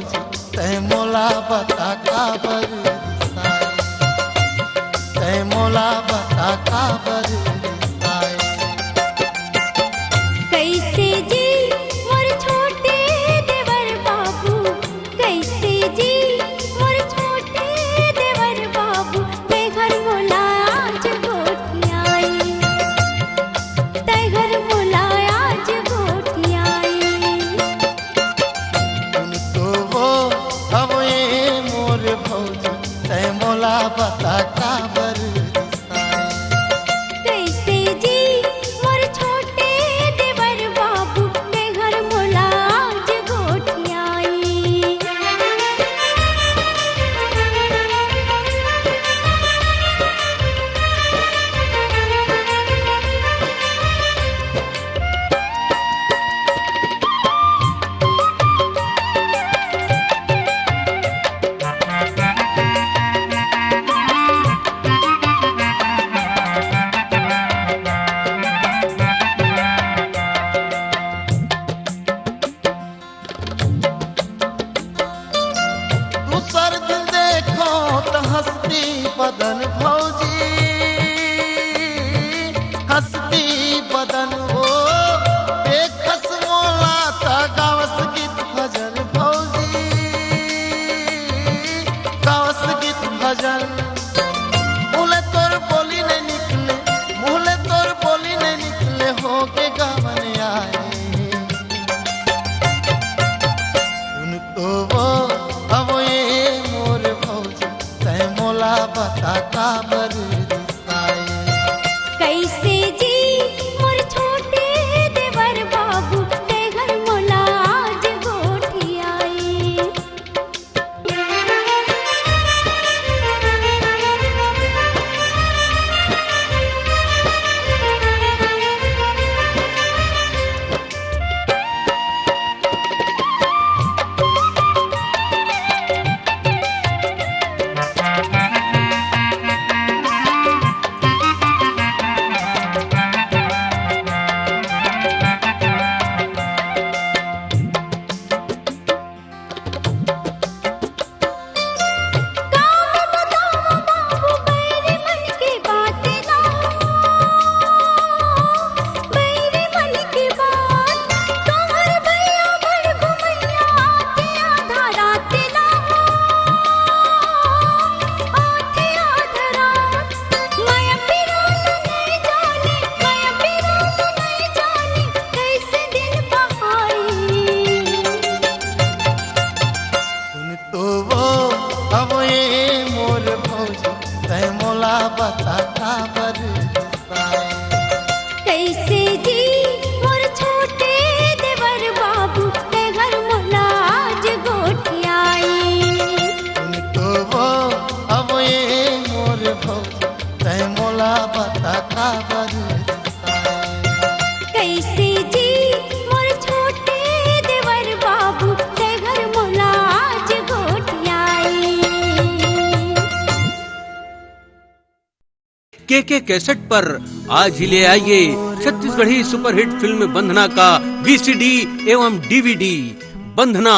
भौजी तै मोला बता काबर रिसाए, तै मोला बता काबर रिसाए। कैसे जी मोर छोटे देवर बाबू, कैसे जी मोर छोटे देवर बाबू, ते घर मोला आज गोठी आई, ते घर मोला आज गोठी आई। सुन तो वो अब ये मोर भौजी तै मोला बता काबर रिसाए। कैसे जी मोर छोटे देवर बाबू, ते घर मोला आज गोठी आई। दूसर दिन देखो तो हंसती बदन भौजी, हंसती बदन हो देखस मोला ता गावस गीत भजन भौजी, गावस गीत भजन। मुहले तोर बोली नहीं निकले, मुहले तोर बोली नहीं निकले हो के गावन आए। सुन तो वो अब ये मोर भौजी तै मोला बता काबर रिसाए। कैसे जी मोर छोटे देवर बाबू, ते घर मोला आज गोठी आई। सुन तो वो अब ये मोर भौजी तै मोला बता काबर रिसाए। कैसे जी मोर छोटे देवर बाबू, ते घर मोला आज गोठी आई। सुन तो वो अब ये मोर भौजी तै मोला बता काबर रिसाए। कैसे जी मोर छोटे देवर बाबू, ते घर मोला आज गोठी आई। के कैसेट पर आज ही ले आइए छत्तीसगढ़ी सुपरहिट फिल्म बंधना का वीसीडी एवं डीवीडी। बंधना